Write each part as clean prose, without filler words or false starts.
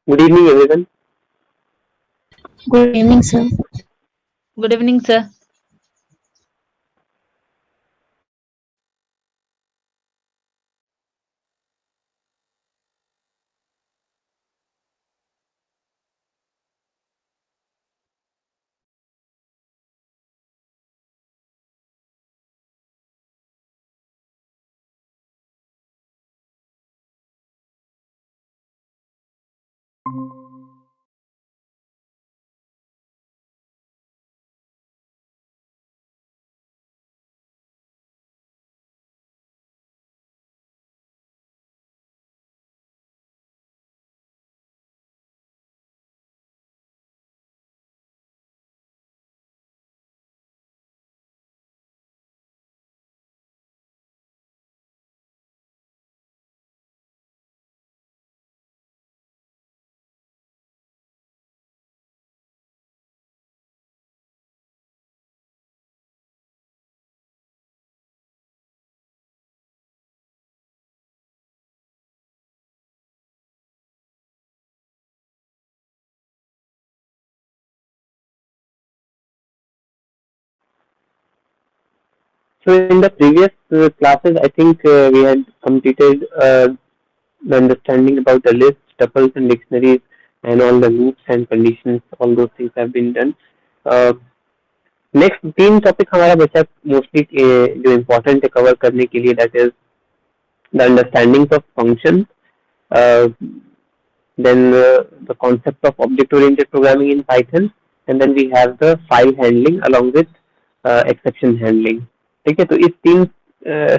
Good evening, everyone. Good evening, sir. Good evening, sir. So, in the previous classes, I think we had completed the understanding about the lists, tuples, and dictionaries, and all the loops and conditions. All those things have been done. Uh, next तीन topic हमारा बचा mostly जो important है cover करने के लिए, that is the understanding of function, then the concept of object oriented programming in Python, and then we have the file handling along with exception handling. ठीक है, तो इस तीन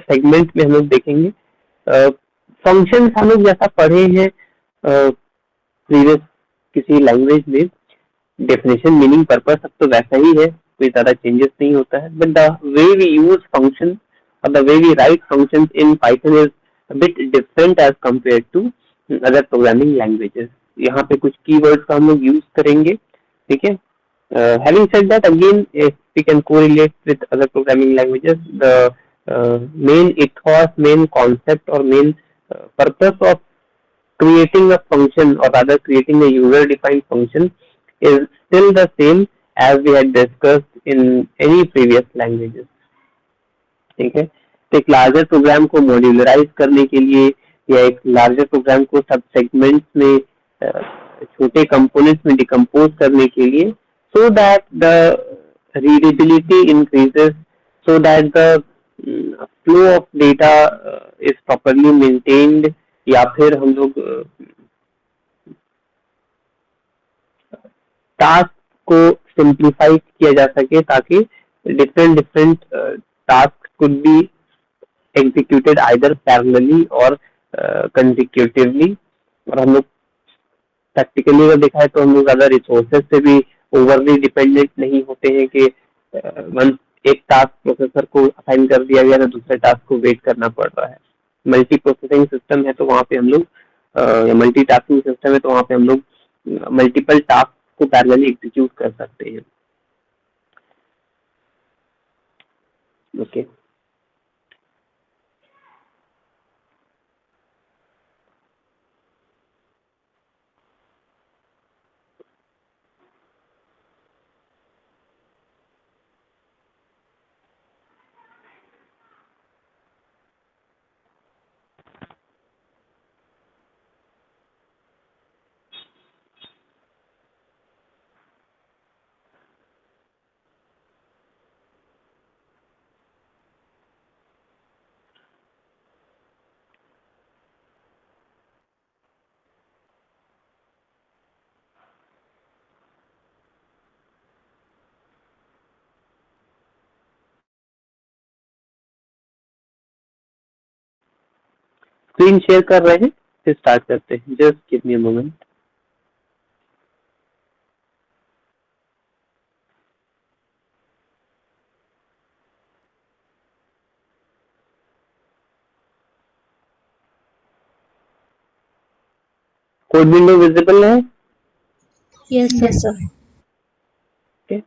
सेगमेंट में हम लोग देखेंगे फंक्शंस हम लोग जैसा पढ़े हैं प्रीवियस किसी लैंग्वेज में, डेफिनेशन मीनिंग पर्पस सब तो वैसा ही है, कोई ज्यादा चेंजेस नहीं होता है, but the way we use function और the way we write functions in Python is bit different as compare to other programming languages. यहाँ पे कुछ कीवर्ड्स का हम लोग यूज करेंगे. ठीक है, having said that, again if we can correlate with other programming languages, the main ethos, main concept or main purpose of creating a function, or rather creating a user defined function, is still the same as we had discussed in any previous languages. ठीक है, तो एक larger programme को मॉड्यूलराइज करने के लिए या एक लार्जर प्रोग्राम को सब सेगमेंट्स में छोटे कंपोनेंट्स में डिकम्पोज करने के लिए, so that the readability increases, so that the flow of data is properly maintained, या फिर हम लोग टास्क को सिंप्लीफाई किया जा सके ताकि different different task could be executed either parallelly और कंसेक्यूटिवली. और हम लोग प्रैक्टिकली अगर देखा है तो हम लोग ज्यादा रिसोर्सेज से भी ओवरली डिपेंडेंट नहीं होते हैं कि वन एक टास्क प्रोसेसर को असाइन कर दिया गया तो दूसरे टास्क को वेट करना पड़ रहा है. मल्टी प्रोसेसिंग सिस्टम है तो वहाँ पे हम लोग या मल्टी टास्किंग सिस्टम है तो वहाँ पे हम लोग मल्टीपल टास्क को पैरेलली एग्जीक्यूट कर सकते हैं. ओके, स्क्रीन शेयर कर रहे हैं, फिर स्टार्ट करते हैं. Just give me a moment. Code window visible है? Yes, Yes. sir. Okay.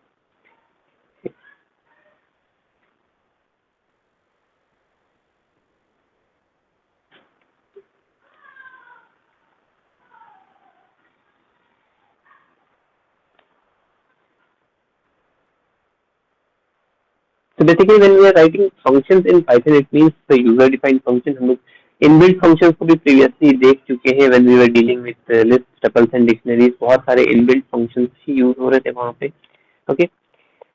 So basically when we are writing functions in Python, it means the user defined function. हम लोग inbuilt functions को भी previously देख चुके हैं when we were dealing with lists, tuples and dictionaries. बहुत सारे inbuilt functions ही use हो रहे थे वहाँ पे. Okay,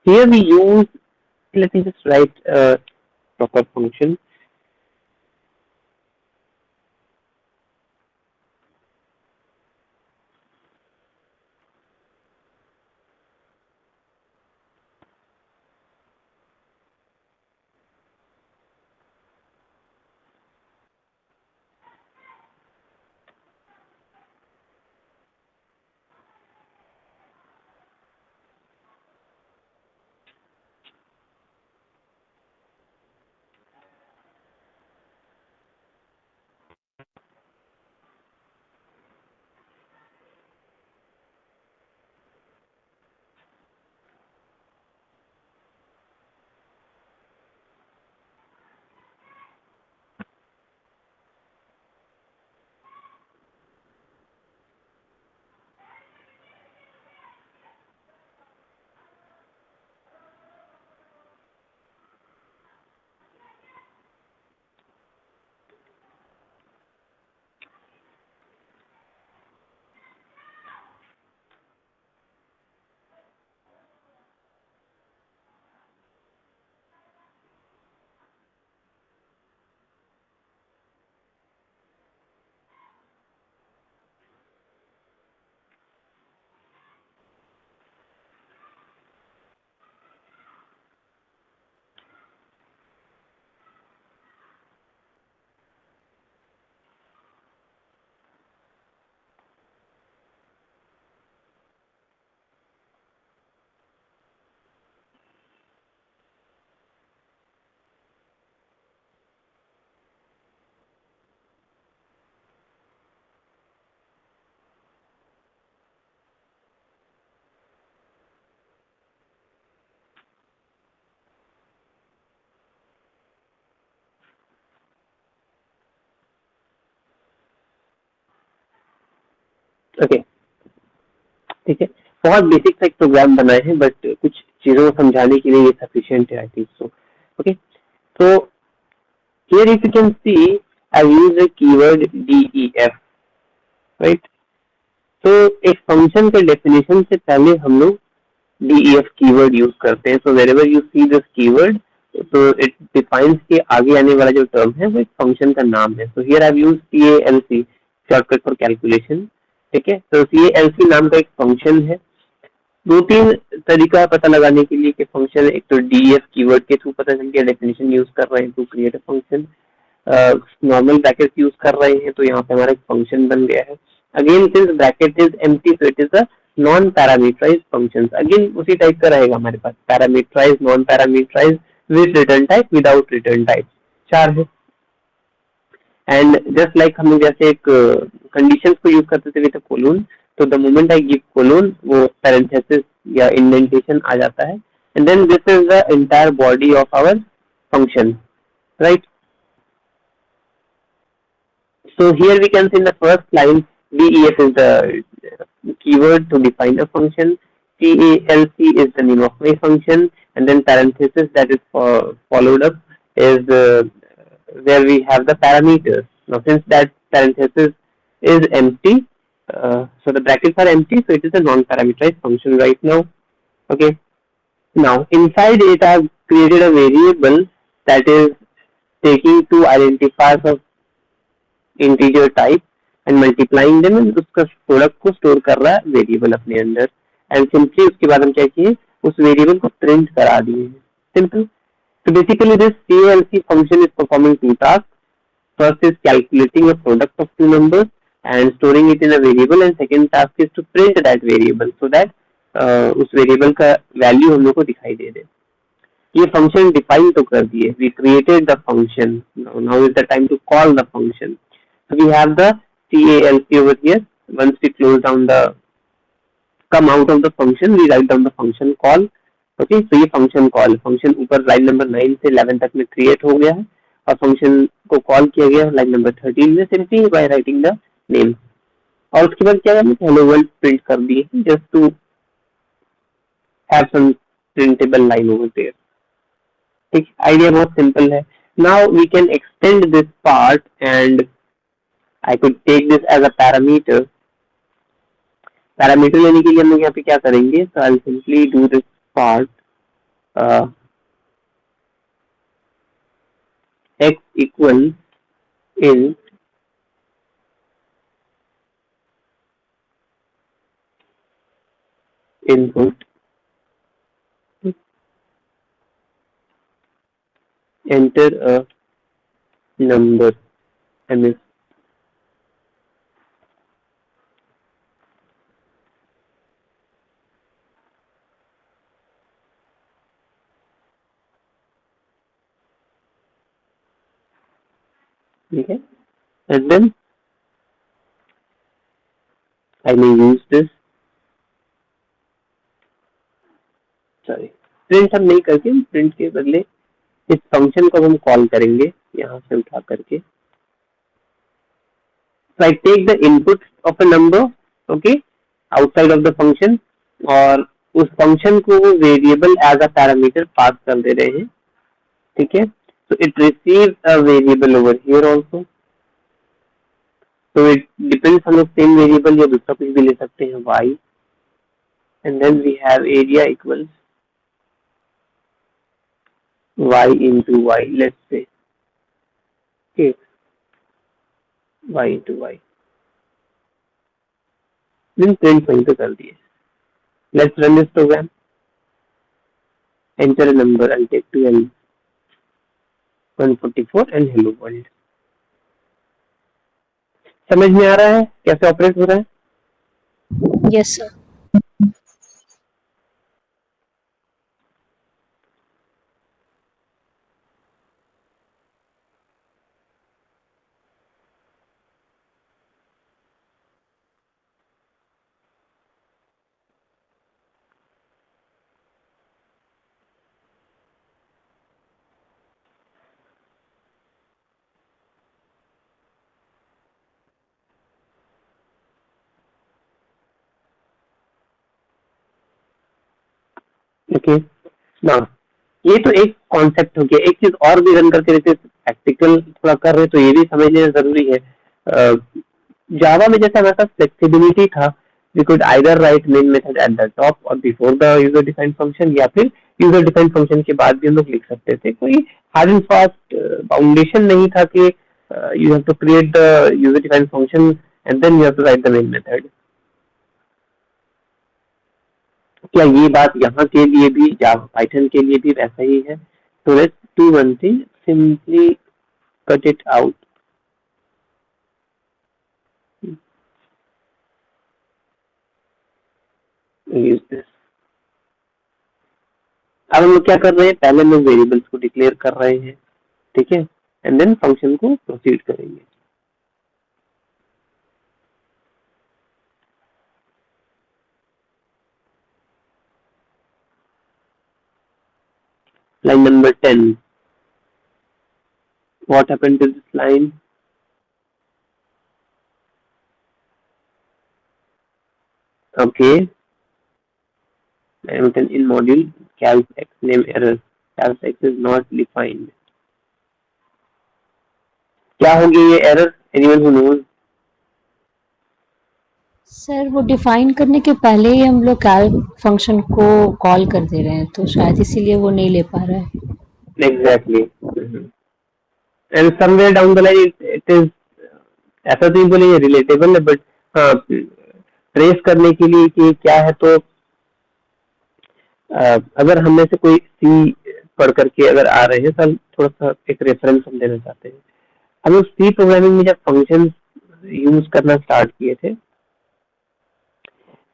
here we use, let me just write a proper function. Okay, ठीक है. बहुत बेसिक सा एक प्रोग्राम बनाए हैं बट कुछ चीजों को समझाने के लिए ये सफिशिएंट है, I think so. Okay, so here if you can see I use a keyword def, right? तो एक फंक्शन के डेफिनेशन से पहले हम लोग def कीवर्ड यूज करते हैं. सो wherever you see this keyword, so it defines के आगे आने वाला जो टर्म है वो एक फंक्शन का नाम है. So here I've used calc, shortcut for calculation. ठीक है, तो calc नाम का एक फंक्शन है. दो तीन तरीका पता लगाने के लिए कि फंक्शन, एक तो def कीवर्ड के थ्रू पता चल गया, डेफिनेशन यूज कर रहे हैं to create a function. Normal bracket use कर रहे हैं तो यहाँ पे हमारा एक फंक्शन बन गया है. Again since bracket is empty so it is a non parameterize function. अगेन उसी टाइप का रहेगा हमारे पास, parameterize, non parameterize, with return type, without return type, चार है. एंड जस्ट लाइक हम लोग जैसे एक कंडीशंस को यूज करते थे विद अ कोलोन, तो the moment I give colon वो पैरेंथेसिस या इंडेंटेशन आ जाता है. And then this is the entire body of our function, right? So here we can see in the first line, def is the keyword to define a function, calc is the name of my function, and then parenthesis that is followed up is where we have the parameters. Now since that parenthesis is empty, so the brackets are empty, so it is a non-parameterized function right now. Okay. Now inside it I have created a variable that is taking two identifiers of integer type and multiplying them, उसका product को store कर रहा है variable अपने अंदर. And simply उसके बाद हम क्या किए, उस वेरिएबल को प्रिंट करा दिए. Simple. So basically this calc function is performing two tasks. First is calculating a product of two numbers and storing it in a variable, and second task is to print that variable so that उस variable का value हम लोग को दिखाई दे दे. ये function define तो कर दिए, we created the function, now is the time to call the function. So we have the calc over here. Once we close down the, come out of the function, we write down the function call. Okay, so ये function call, function ऊपर line number 9 से 11 तक में create हो गया है और function को कॉल किया गया लाइन नंबर 13 में simply by writing the name. और उसके बाद क्या हमने हेलो वर्ल्ड प्रिंट कर दिए, just to have some printable line over there. ठीक, आइडिया बहुत सिंपल है. Now we can extend this part and I could take this as a parameter. Parameter लेने के लिए हम लोग यहाँ पे क्या करेंगे, so I'll simply do this part x equals in input enter a number and okay, and then I may use this, sorry, print हम नहीं करके प्रिंट के बदले इस फंक्शन को हम कॉल करेंगे यहाँ से उठा करके. So I take the input of a number, okay, outside of the function, और उस फंक्शन को वो variable as a parameter pass कर दे रहे हैं. ठीक है, so it receives a variable over here also. So it depends on the same variable या दूसरा कुछ भी ले सकते हैं y, and then we have area equals y into y, let's say, okay, y into y. Then print वहीं पे कर दिए. Let's run this program. Enter a number, I'll take 12, 144 and hello world. समझ में आ रहा है कैसे ऑपरेट हो रहा है? Yes, sir. ओके, ना ये तो एक कॉन्सेप्ट हो गया. एक चीज और भी रन करके देखते, प्रैक्टिकल थोड़ा कर रहे तो ये भी समझ लेना जरूरी है. जावा में जैसे हमारे पास फ्लेक्सिबिलिटी था, we could either write main method at the top और before the user defined function, या फिर यूजर डिफाइंड फंक्शन के बाद भी हम लोग लिख सकते थे. कोई हार्ड एंड फास्ट बाउंडेशन नहीं था कि you have to create the user defined function and then you have to write the main method. क्या ये बात यहाँ के लिए भी, जावा पाइथन के लिए भी वैसा ही है? तो let's do one thing, simply cut it out. Use this. अब हम लोग क्या कर रहे हैं, पहले हम लोग वेरिएबल्स को डिक्लेयर कर रहे हैं. ठीक है, एंड देन फंक्शन को प्रोसीड करेंगे. Line number 10. What happened to this line? Okay. Line 10 in module calc x name error. Calc x is not defined. क्या हो गया ये error? Anyone who knows? Sir वो डिफाइन करने के पहले ही हम लोग कैल्क फंक्शन को कॉल कर दे रहे हैं, तो शायद इसीलिए वो नहीं ले पा रहा है. Exactly. And somewhere down the line it is, ऐसा तो नहीं बोलेंगे रिलेटेबल है, बट हाँ ट्रेस करने के लिए कि क्या है, तो अगर हम में से कोई सी पढ़ करके अगर आ रहे हैं, तो हम थोड़ा सा एक रेफरेंस हम देना चाहते हैं. हम लोग सी प्रोग्रामिंग में जब फंक्शन यूज करना स्टार्ट किए थे,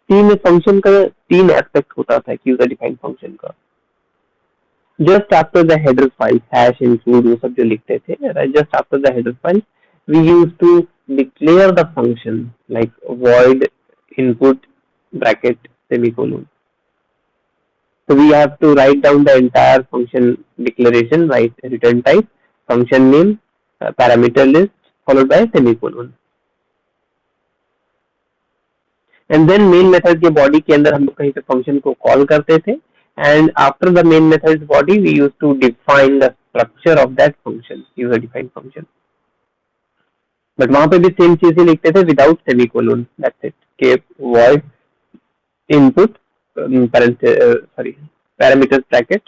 सी में फंक्शन का 3 एस्पेक्ट होता था यूजर डिफाइंड फंक्शन का. Just after the header file hash include वो सब जो लिखते थे, just after the header file we use to declare the function like void input bracket semicolon. So we have to write down the entire function declaration, write return type, function name, parameter list followed by semicolon. And then main method के body के अंदर हम लोग कहीं पे function को call करते थे, and after the main method's body we used to define the structure of that function, user defined function. But वहां पे भी सेम चीज ही लिखते थे विदाउट सेमीकोलन, दैट्स इट, के void input parameters bracket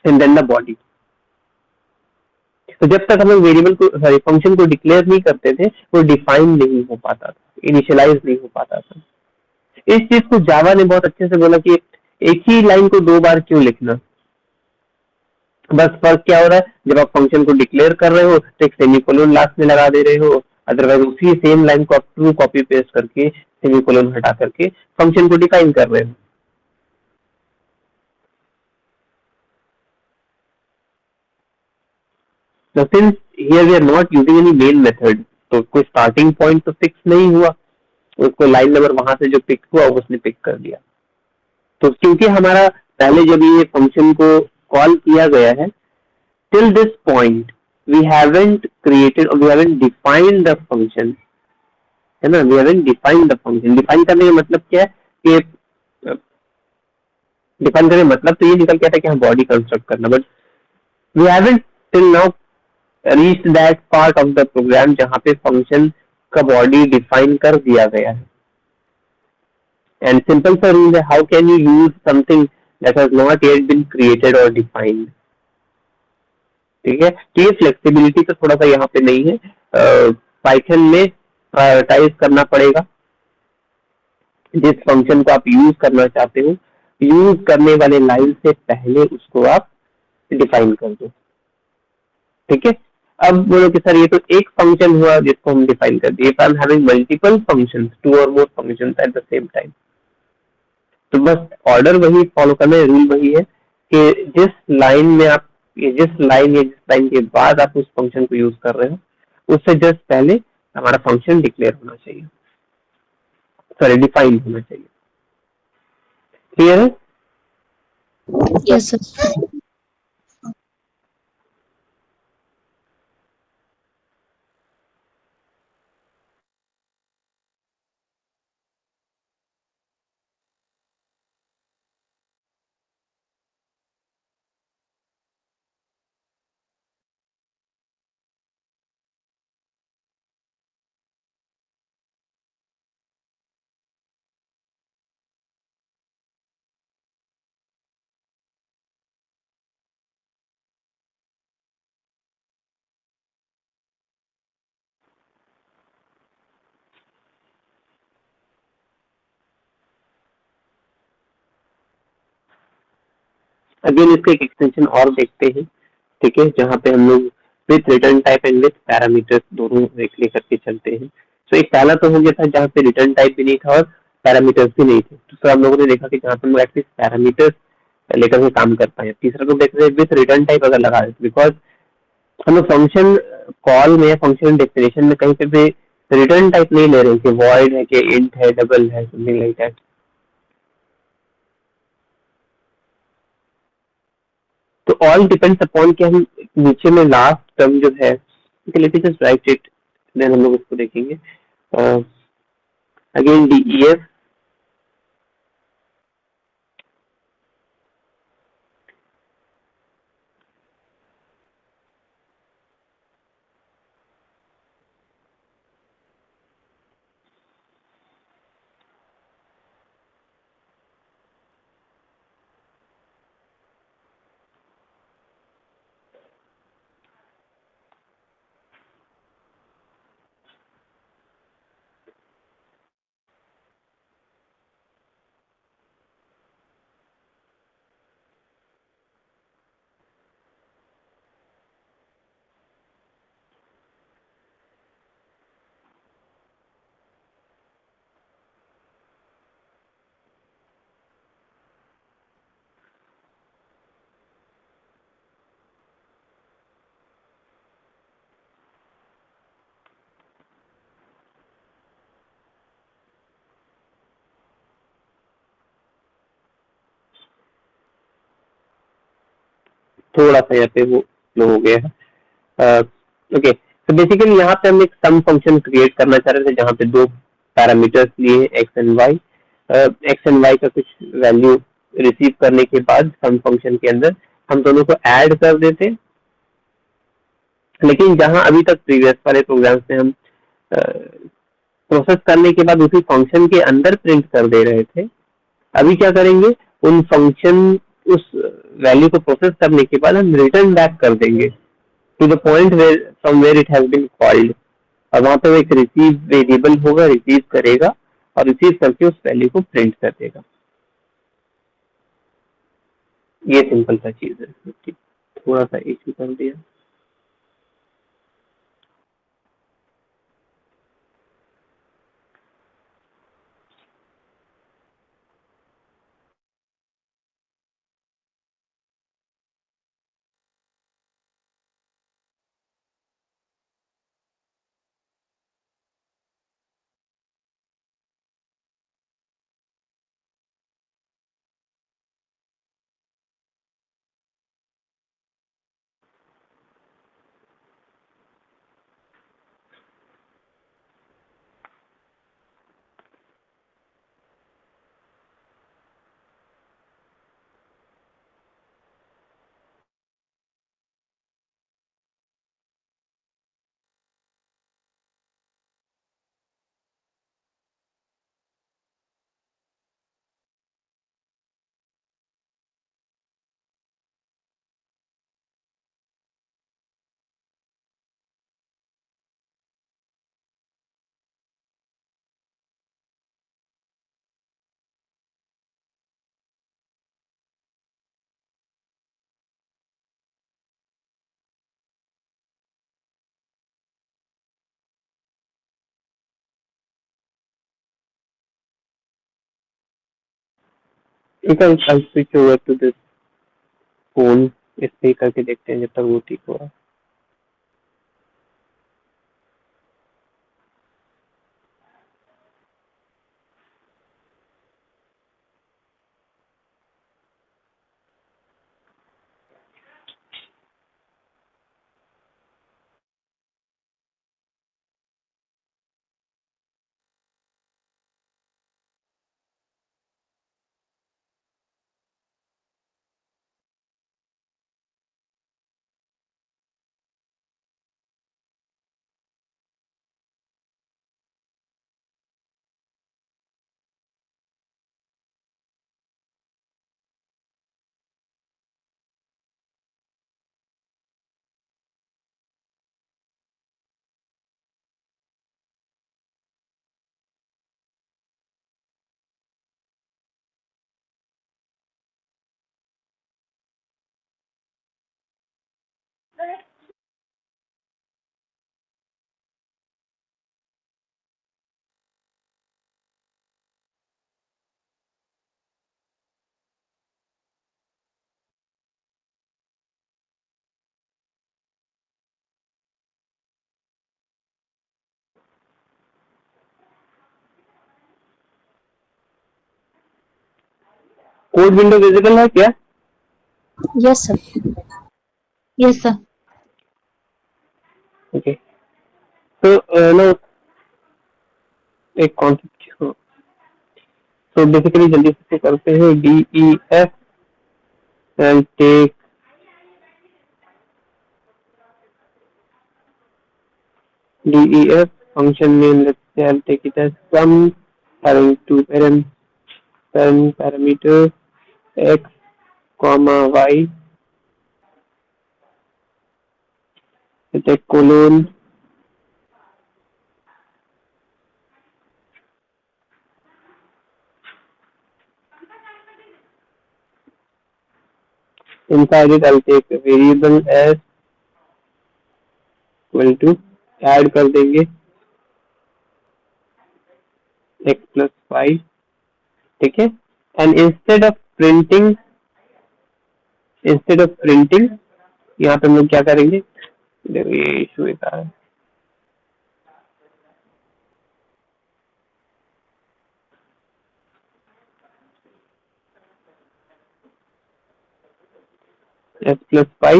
and then the body. तो जब तक हम लोग वेरिएबल को फंक्शन को डिक्लेयर नहीं करते थे वो डिफाइन नहीं हो पाता था, इनिशियलाइज नहीं हो पाता था. इस चीज को जावा ने बहुत अच्छे से बोला कि एक ही लाइन को 2 बार क्यों लिखना. बस फर्क क्या हो रहा है, जब आप फंक्शन को डिक्लेयर कर रहे हो तो एक सेमीकोलन लास्ट में लगा दे रहे हो, अदरवाइज उसी सेम लाइन को आप ट्रू कॉपी पेस्ट करके सेमीकोलन हटा करके फंक्शन को डिफाइन कर रहे हो. Now since here we are not using any main method, तो कोई स्टार्टिंग पॉइंट तो फिक्स नहीं हुआ, उसको लाइन नंबर वहां से जो पिक हुआ उसने पिक कर दिया. तो क्योंकि हमारा पहले जब ये फंक्शन को कॉल किया गया है, till this point we haven't created or we haven't defined the function, है ना, we haven't defined the function. Define करने का मतलब क्या है कि डिफाइन करने का मतलब तो ये निकल के आता है कि हम बॉडी कंस्ट्रक्ट करना, but we haven't till now reached that part of the program जहाँ पे फंक्शन का बॉडी डिफाइन कर दिया गया है. And simple सा रूल है, how can you use something that has not yet been created or defined. ठीक है, तो ये फ्लेक्सिबिलिटी तो थोड़ा सा यहाँ पे नहीं है. पाइथन में प्रायोरिटाइज करना पड़ेगा. जिस फंक्शन को आप यूज करना चाहते हो, यूज करने वाले लाइन से पहले उसको आप डिफाइन कर दो. ठीक है, अब बोलो कि सर ये तो एक फंक्शन हुआ जिसको हम डिफाइन कर दिए. I am having multiple functions, 2 और more functions at the same time. तो बस ऑर्डर वही फॉलो करना है, रूल वही है कि जिस लाइन में आप जिस लाइन के बाद आप उस फंक्शन को यूज कर रहे हो उससे जस्ट पहले हमारा फंक्शन डिक्लेयर होना चाहिए, सॉरी डिफाइन होना चाहिए. क्लियर है? Yes sir. अगेन इसका एक एक्सटेंशन और देखते हैं. ठीक है, जहाँ पे हम लोग with return type and with parameters दोनों लेकर के चलते हैं. तो एक पहला तो हो गया था जहाँ पे रिटर्न टाइप भी नहीं था और पैरामीटर्स भी नहीं थे. तो हम लोगों ने देखा कि जहाँ पे हम लोग एटलीस्ट पैरामीटर्स लेकर के काम कर पाए. तीसरा तो देख रहे हैं विथ रिटर्न टाइप अगर लगा देते, बिकॉज हम लोग फंक्शन कॉल में फंक्शन डेफिनेशन में कहीं पे भी रिटर्न टाइप नहीं ले रहे कि वॉइड है कि इंट है, डबल है, समथिंग लाइक दैट. तो ऑल डिपेंड्स अपॉन कि हम नीचे में लास्ट टर्म जो है, let me just write it, then हम लोग उसको देखेंगे. अगेन DEF थोड़ा सा यहाँ पे वो स्लो हो गया है. ओके, तो बेसिकली यहाँ पे हम एक सम फंक्शन क्रिएट करना चाह रहे थे जहाँ पे 2 पैरामीटर्स लिए X and Y. X and Y का कुछ वैल्यू रिसीव करने के बाद सम फंक्शन के अंदर हम दोनों को ऐड कर देते। लेकिन जहां अभी तक प्रीवियस वाले प्रोग्राम्स में हम प्रोसेस करने के बाद उसी फंक्शन के अंदर प्रिंट कर दे रहे थे, अभी क्या करेंगे, उन फंक्शन उस वैल्यू को प्रोसेस करने के बाद हम रिटर्न बैक कर देंगे to the point where from where it has been called. और वहां पर एक रिसीव वेरिएबल होगा, रिसीव करेगा और रिसीव करके उस वैल्यू को प्रिंट कर देगा। ये सिंपल सा चीज है, थोड़ा सा इश्यू कर दिया। I'll switch over to this phone, इस पे करके देखते हैं जब तक वो ठीक हो रहा है। कोड विंडो विजिबल है क्या? Yes sir. Yes, sir. Okay, तो ना एक कॉन्सेप्ट, तो बेसिकली जल्दी से करते हैं DEF and take DEF function name. Let's say I'll take it as sum having two parent parameters x comma y with a colon inside it. I'll take a variable as equal to add कर देंगे x plus y, ठीक है। and instead of printing यहाँ पे हम लोग क्या करेंगे, ये इशू है, x plus y,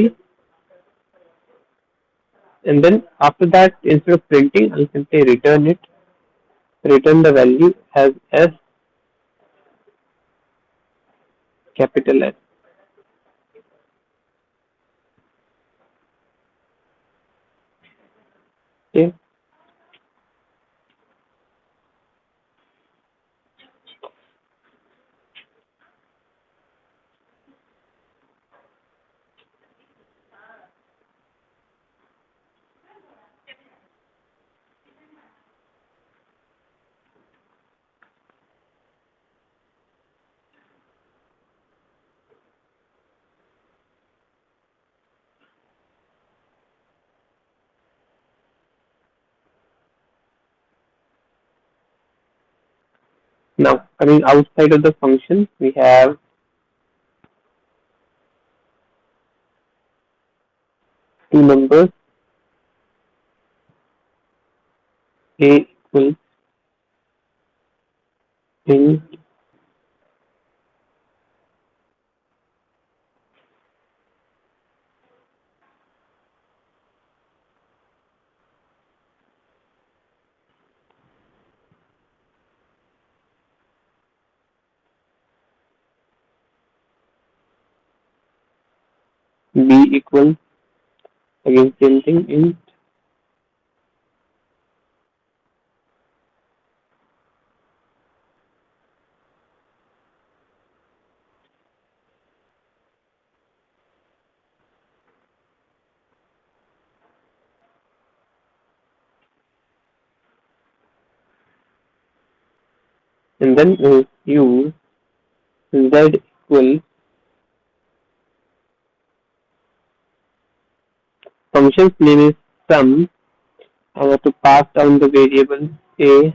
and then after that instead of printing I'll simply return the value as s capital S. Okay. Now coming outside of the function, we have two numbers a equals int b equals again same thing int and then use z equals function's name is sum. I have to pass down the variable a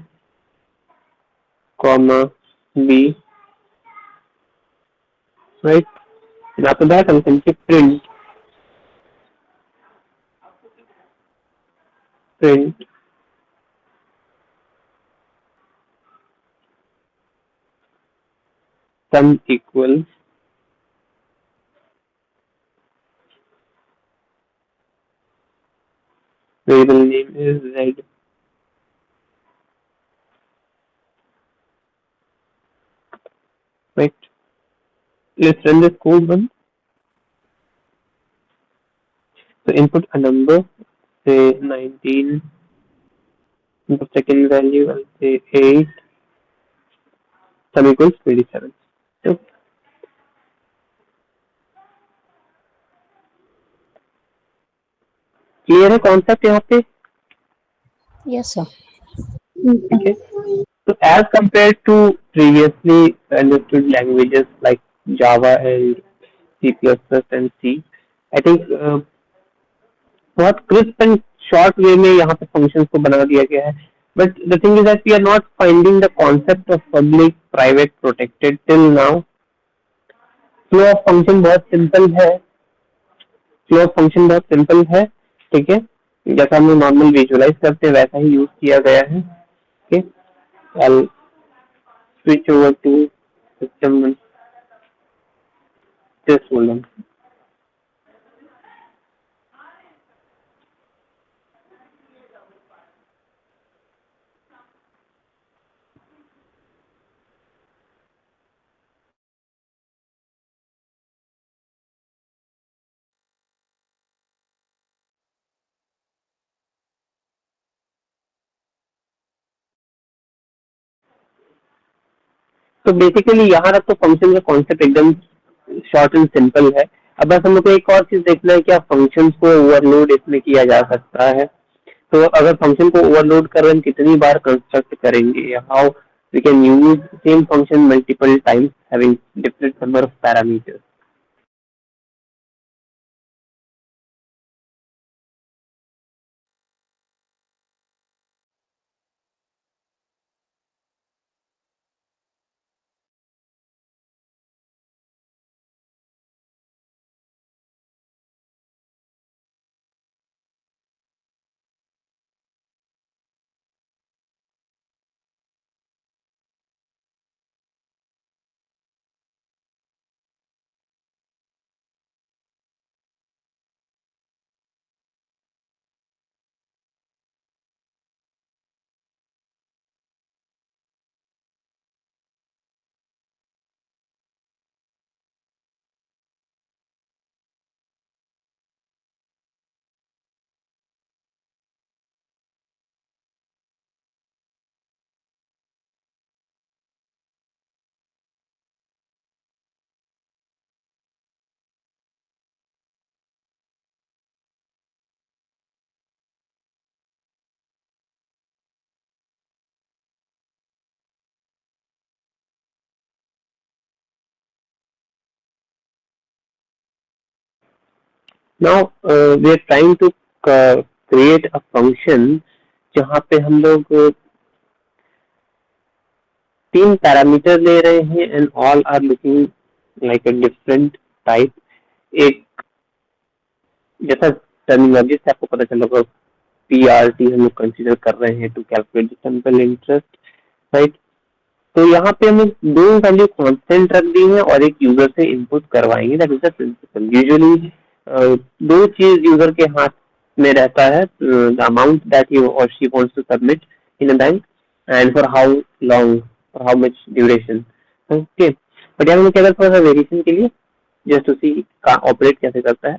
comma b, right? And after that I'll simply print sum equals variable name is z, right? Let's run this code once. So input a number, say 19. The second value, I'll say 8. Sum equals 27. So clear है concept यहाँ पे? Yes, sir. ठीक है. So as compared to previously understood languages like Java and C++ and C, I think बहुत crisp and short way में यहाँ पे functions को बना दिया गया है. But the thing is that we are not finding the concept of public, private, protected till now. Flow of function बहुत simple है. फ्लो फंक्शन बहुत सिंपल है. ठीक है, जैसा हम लोग नॉर्मल विजुअलाइज करते हैं वैसा ही यूज किया गया है. Okay, I'll switch over to system. Just hold on. तो बेसिकली यहाँ तक तो फंक्शन का कॉन्सेप्ट एकदम शॉर्ट एंड सिंपल है. अब बस हम लोग को एक और चीज देखना है, क्या फंक्शन को ओवरलोड इसमें किया जा सकता है. तो अगर फंक्शन को ओवरलोड कर रहे हैं कितनी बार कंस्ट्रक्ट करेंगे, how we can use same function multiple times having different number of parameters. Now we are trying to create a function जहाँ पे हम लोग 3 पैरामीटर ले रहे हैं and all are looking like a different type. एक जैसा टर्मिनोलॉजी से आपको पता चला होगा, PRT हम लोग कंसीडर कर रहे हैं to calculate the simple interest, right. तो यहाँ पे हमें 2 वैल्यू कांस्टेंट रख दी है और एक यूजर से इनपुट करवाएंगे. That is the principal. Usually 2 चीज यूजर के हाथ में रहता है, द अमाउंट दैट ही और she wants to submit in a bank and for how long, for how much duration. Okay, but यहाँ क्या करता है वेरिएशन के लिए जस्ट उसी का ऑपरेट कैसे करता है.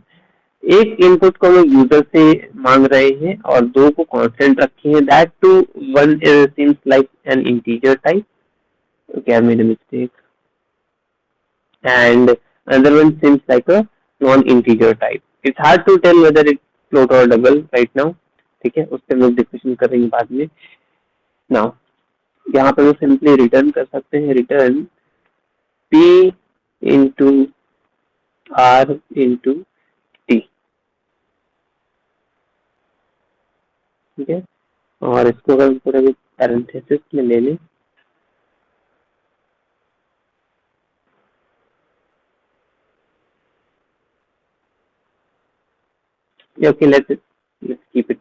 एक इनपुट को हम यूजर से मांग रहे हैं और 2 को कांस्टेंट रखे हैं. That two one seems like an integer type. Okay, I made a mistake. And another one seems like a non-integer type. It's hard to tell whether it's float or double right now. ठीक है, उससे हम लोग discussion करेंगे बाद में. Now, यहाँ पे हम सिंपली रिटर्न कर सकते हैं. Return P into R into T. ठीक है, और इसको अगर पूरा पैरेंथेसिस में ले लें, okay, let's keep it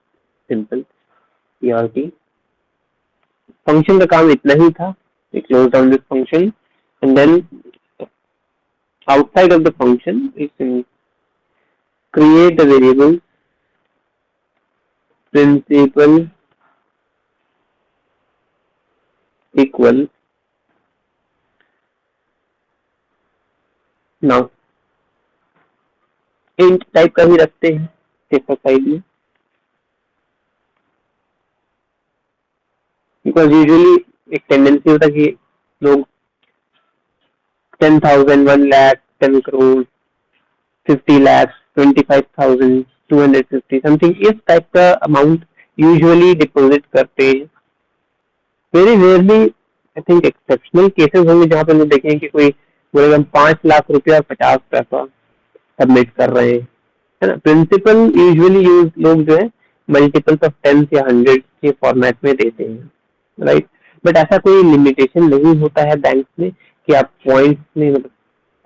simple. PRT function का काम इतना ही था. We close down this function and then outside of the function we can create the variable principal equal. Now int type का ही रखते हैं पेपर साइड में, बिकॉज यूजुअली एक tendency होता है कि लोग 10,000, 1 लाख, 10 करोड़, 50 लाख, 25,000, 250 समथिंग इस टाइप का अमाउंट यूजुअली डिपॉजिट करते हैं. Very rarely I think exceptional cases होंगे जहाँ पे हम देखें कि कोई बोलेगा हम 5 लाख रुपया 50 पैसा सबमिट कर रहे हैं, है ना. प्रिंसिपल यूजुअली लोग जो है मल्टीपल्स ऑफ 10 या 100 के फॉर्मेट में देते हैं, राइट. बट ऐसा कोई लिमिटेशन नहीं होता है बैंक में कि आप पॉइंट्स में मतलब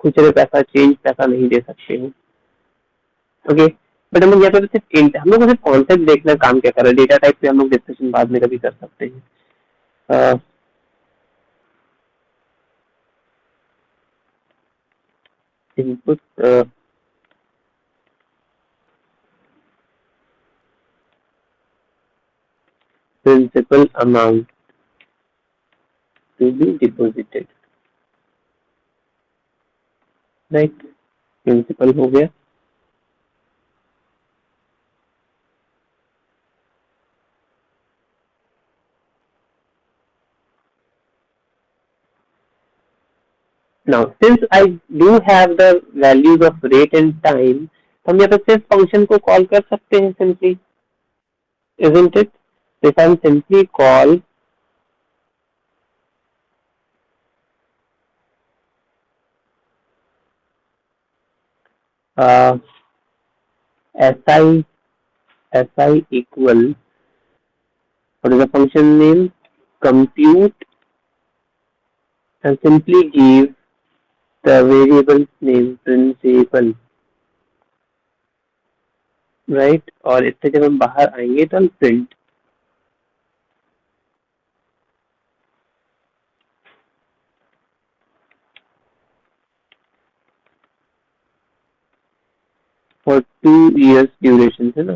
खुचरे पैसा, चेंज पैसा नहीं दे सकते हो. ओके, बट हम लोग यहाँ पे सिर्फ हम लोग को सिर्फ कॉन्सेप्ट देखना काम क्या कर रहा है. डेटा टाइप पे हम लोग डिस्कशन बाद में कभी कर सकते हैं. Input principal amount to be deposited, right. प्रिंसिपल हो गया. Now since I do have the values of rate and time, हम यहाँ पे सिर्फ फंक्शन को कॉल कर सकते हैं simply, isn't it? If I simply call SI equal, what is the function name? Compute, and simply give the variable name principal, right. और इससे जब हम बाहर आएंगे तो हम प्रिंट for 2 years ड्यूरेशन है ना.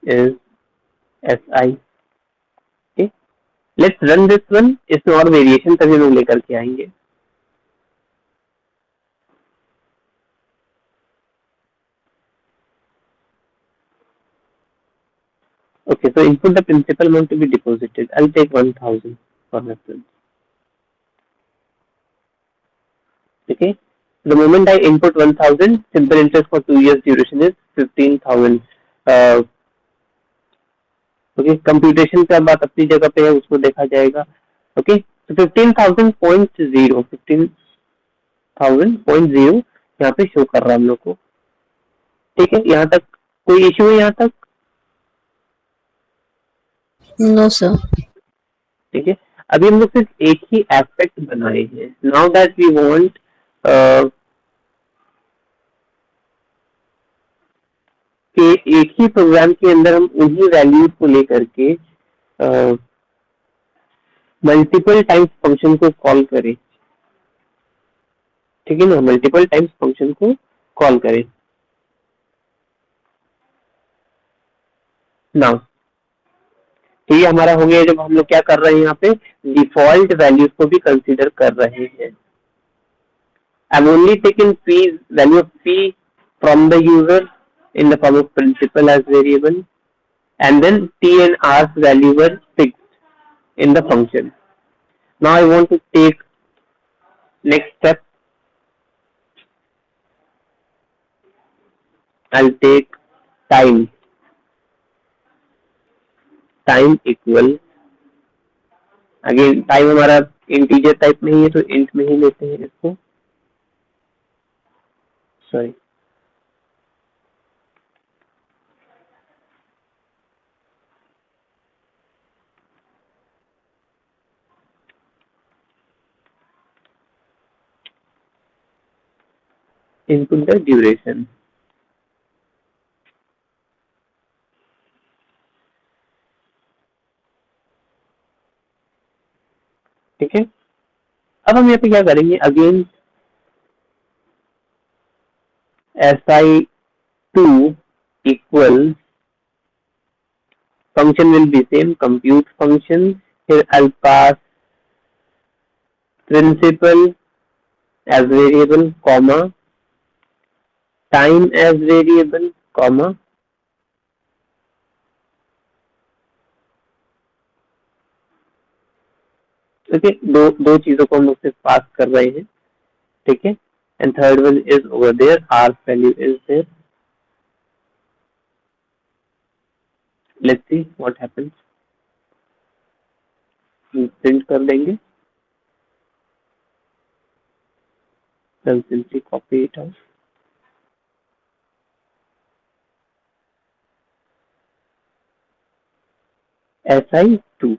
is SI. Okay, let's run this one. इसमें और वेरिएशन तभी हम लेकर के आएंगे. Okay, so input the principal amount to be deposited. I'll take 1,000 for reference. Okay, the moment I input 1,000, simple interest for 2 years duration is 15,000. Okay, computation का बात अपनी जगह पे है, उसको देखा जाएगा. ओके, तो 15,000.0 15,000.0 यहाँ पे शो कर रहा है हम लोग को। ठीक है, यहाँ तक कोई इश्यू है यहाँ तक? No sir. ठीक है, अभी हम लोग सिर्फ एक ही एस्पेक्ट बनाए हैं। नाउ दैट वी वांट कि एक ही प्रोग्राम के अंदर हम उन्हीं वैल्यूज को लेकर के मल्टीपल टाइम्स फंक्शन को कॉल करें। ठीक है ना, मल्टीपल टाइम्स फंक्शन को कॉल करें। नाउ तो ये हमारा हो गया जब हम लोग क्या कर रहे हैं यहाँ पे डिफॉल्ट वैल्यूज को भी कंसीडर कर रहे हैं। I've only taken p value of p from the user in the form of principal as variable, and then t and r's value were fixed in the function. Now I want to take next step. I'll take time equal, again time हमारा integer type में ही है तो int में ही लेते हैं इसको, sorry input the duration. ठीक है, अब हम यहाँ पे क्या करेंगे, again si2 equal function will be same compute function, here I'll pass principal as variable comma time as variable comma okay, दो चीजों को हम लोग सिर्फ पास कर रहे हैं। ठीक है, and third one is over there, R value is there. Let's see what happens, print कर देंगे, simply copy it out. si2,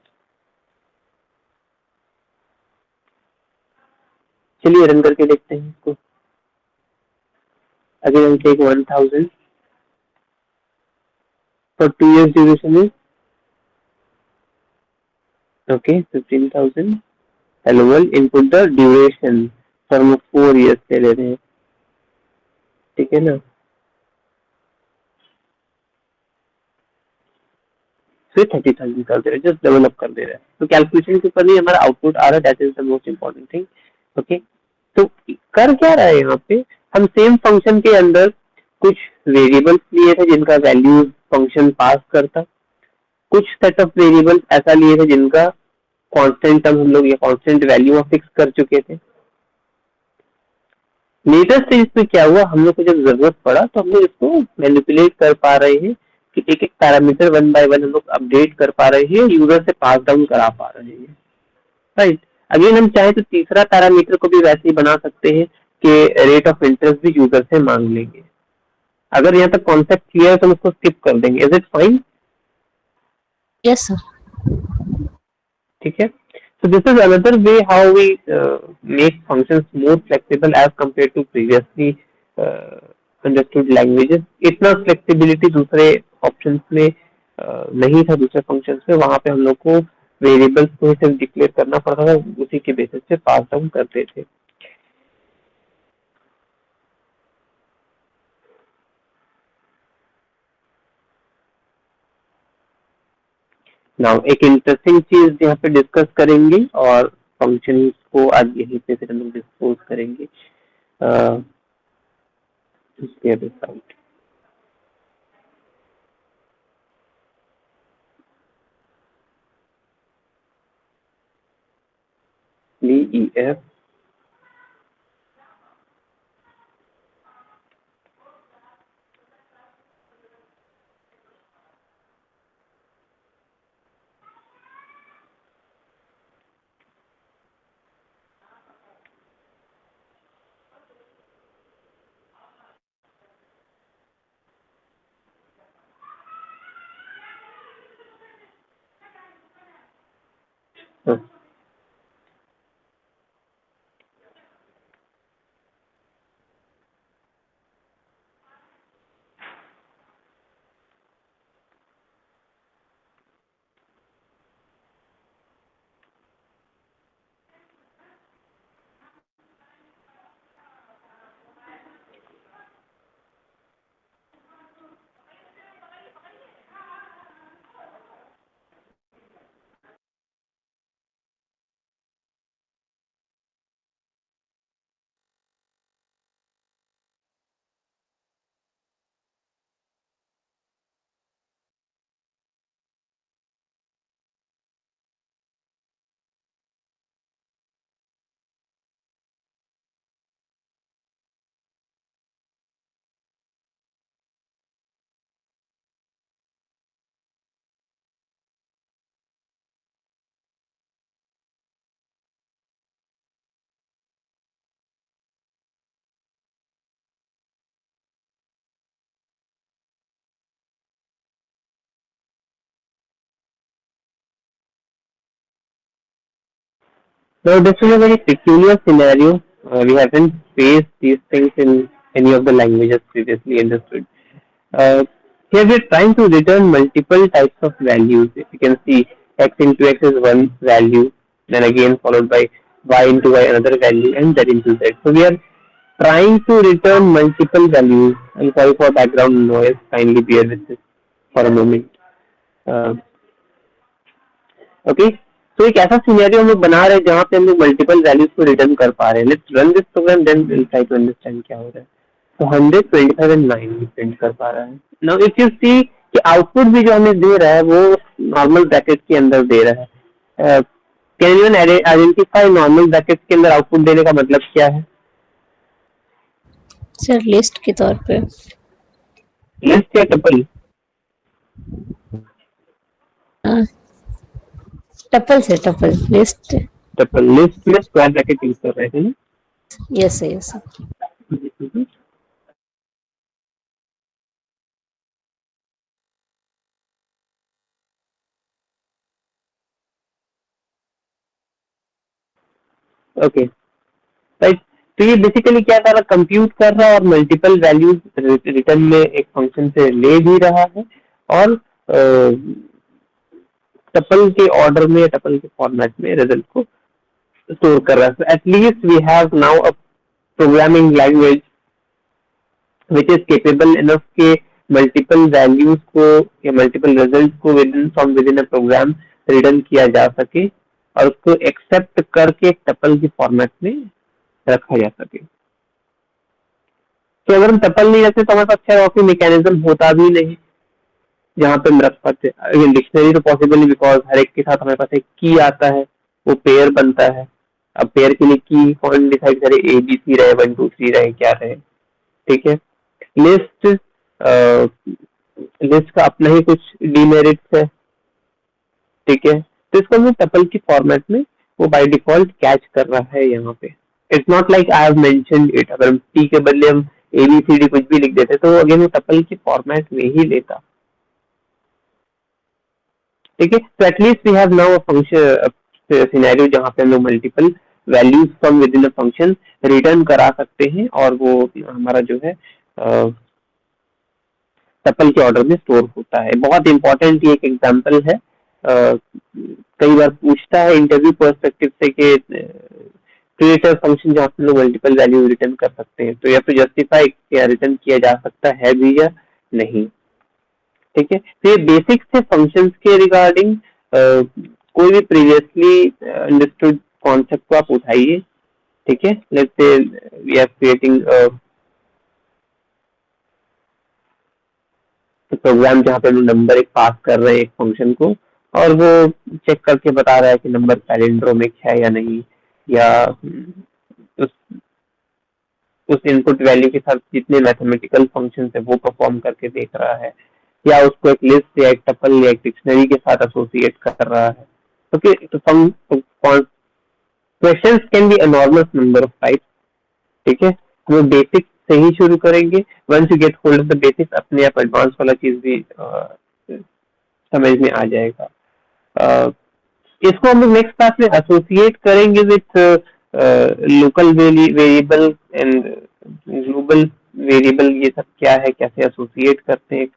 चलिए रन करके देखते हैं इसको। अगेन हम take 1000 for 2 years duration is okay 15,000। hello world input the duration for हम 4 years से ले रहे हैं। ठीक है ना, फिर 30,000 कर दे रहे हैं, जस्ट डेवलप कर दे रहे हैं। तो कैलकुलेशन के ऊपर नहीं हमारा आउटपुट आ रहा है, that is the most important thing. Okay, तो कर क्या रहा है यहाँ पे, हम सेम फंक्शन के अंदर कुछ वेरिएबल्स लिए थे जिनका वैल्यू फंक्शन पास करता, कुछ सेट ऑफ वेरिएबल्स ऐसा लिए थे जिनका कांस्टेंट टर्म हम लोग या कांस्टेंट वैल्यू फिक्स कर चुके थे। लेटेस्ट स्टेज पे क्या हुआ, हम लोग को जब जरूरत पड़ा तो हम लोग इसको मैनिपुलेट कर पा रहे हैं कि एक एक पैरामीटर वन बाय वन हम लोग अपडेट कर पा रहे हैं, यूजर से पास डाउन करा पा रहे हैं। राइट, अगेन हम चाहे तो तीसरा पैरामीटर को भी वैसे ही बना सकते हैं कि रेट ऑफ इंटरेस्ट भी यूजर से मांग लेंगे। अगर यहाँ तक कॉन्सेप्ट क्लियर है तो हम उसको स्किप कर देंगे, is it fine? Yes sir. ठीक है, so this is another way how we make functions more flexible as compared to previously uh, understood languages। इतना flexibility दूसरे ऑप्शंस में नहीं था, दूसरे फंक्शंस में वहां पे हम लोग को वेरिएबल्स को सिर्फ डिक्लेयर करना पड़ता था, उसी के बेसिस पे पास डाउन करते थे। नाउ एक इंटरेस्टिंग चीज यहाँ पे डिस्कस करेंगे और फंक्शन को आज यहीं पे फिर हम लोग डिस्पोज करेंगे। उसके result DEF Now, this is a very peculiar scenario. We haven't faced these things in any of the languages previously understood. Uh, Here we're trying to return multiple types of values. If you can see, x into x is one value, then again followed by y into y another value, and z into z. So we are trying to return multiple values. I'm sorry for background noise. Kindly bear with this for a moment. Uh, okay, तो एक ऐसा scenario हम लोग बना रहे हैं जहाँ पे हम लोग मल्टीपल वैल्यूज को रिटर्न कर पा रहे हैं. Let's run this program, then will try to understand क्या हो रहा है. तो 125 एंड 9 प्रिंट कर पा रहा है. नाउ इफ यू सी कि आउटपुट भी जो हमें दे रहा है वो नॉर्मल ब्रैकेट के अंदर दे रहा है. Can you identify normal bracket के अंदर आउटपुट देने का मतलब क्या है? सर लिस्ट के तौर पे. लिस्ट या टपल? टपल से टपल लिस्ट. टपल. लिस्ट में स्क्वायर ब्रैकेट यूज कर रहे हैं. Yes yes. Okay right. तो ये बेसिकली क्या कर रहा है, कंप्यूट कर रहा है और मल्टीपल वैल्यूज रिटर्न में एक फंक्शन से ले भी रहा है और टपल के ऑर्डर में, टपल के फॉर्मेट में रिजल्ट को स्टोर कर रहा है. So at least we have now a programming language which is capable enough के multiple values को या multiple results को from within a program return किया जा सके और उसको एक्सेप्ट करके टपल के फॉर्मेट में रखा जा सके. तो अगर हम टपल नहीं रखते तो हमारे पास अच्छा काफी मैकेनिज्म होता भी नहीं जहाँ पे हम रख सकते. डिक्शनरी तो पॉसिबल नहीं, बिकॉज हर एक के साथ हमारे पास एक की आता है, वो पेयर बनता है. अब पेयर के लिए की कौन डिसाइड करे, ABC रहे, 1 2 3 रहे, क्या रहे. ठीक है. लिस्ट लिस्ट का अपना ही कुछ डीमेरिट्स है. ठीक है. तो इसको हमें टपल की फॉर्मेट में वो बाय डिफॉल्ट कैच कर रहा है यहाँ पे. It's not like I have mentioned it. अगर हम टी के बदले हम ABCD कुछ भी लिख देते तो अगेन वो टपल की फॉर्मेट में ही लेता. ठीक है. तो at least we have now a function scenario जहाँ पे हम लोग multiple values from within a function return करा सकते हैं और वो हमारा जो है टपल के ऑर्डर में स्टोर होता है. बहुत इंपॉर्टेंट ये एक एग्जांपल है. कई बार पूछता है इंटरव्यू पर्सपेक्टिव से कि क्रिएटर फंक्शन जहाँ पे लोग मल्टीपल वैल्यू रिटर्न कर सकते हैं तो या तो जस्टिफाई क्या रिटर्न किया जा सकता है भी या नहीं. ठीक है. तो ये बेसिक्स थे फंक्शंस के रिगार्डिंग. कोई भी प्रीवियसली अंडरस्टूड कॉन्सेप्ट को आप उठाइए. ठीक है. Let's say we are creating programme जहाँ पे हम नंबर एक पास कर रहे हैं एक फंक्शन को और वो चेक करके बता रहा है कि नंबर पैलिंड्रोमिक है या नहीं, या उस इनपुट वैल्यू के साथ जितने मैथमेटिकल फंक्शन है वो परफॉर्म करके देख रहा है, या उसको एक लिस्ट या एक टपल या एक डिक्शनरी के साथ एसोसिएट कर रहा है. ओके. तो questions can be enormous number of types. ठीक है. वो बेसिक से ही शुरू करेंगे. Once you get hold of the basics अपने आप एडवांस वाला चीज भी समझ में आ जाएगा. इसको हम लोग नेक्स्ट क्लास में एसोसिएट करेंगे with local variable and global variable, ये सब क्या है, कैसे एसोसिएट करते हैं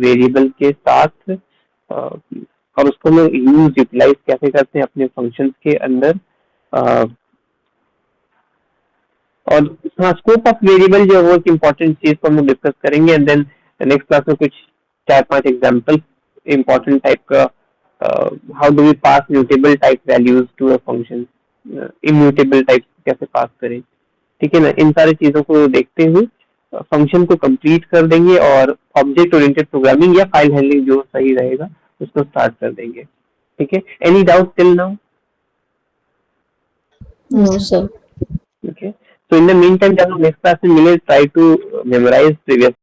वेरिएबल के साथ, और उसको हम यूटिलाइज कैसे करते हैं अपने फंक्शंस के अंदर। और हाँ, स्कोप ऑफ वेरिएबल जो है वो एक इम्पोर्टेंट चीज को हम लोग डिस्कस करेंगे, एंड देन नेक्स्ट क्लास में कुछ 4-5 एग्जाम्पल इम्पोर्टेंट टाइप का, how do we pass mutable type values to a function, immutable type कैसे पास करें, ठीक है ना। इन सारी चीजों को देखते हुए फंक्शन को कंप्लीट कर देंगे और ऑब्जेक्ट ओरिएंटेड प्रोग्रामिंग या फाइल हैंडलिंग जो सही रहेगा उसको स्टार्ट कर देंगे, ठीक है। Any doubt till now? No sir. Okay. So in the meantime, जब हम next class में मिले, try to memorize previous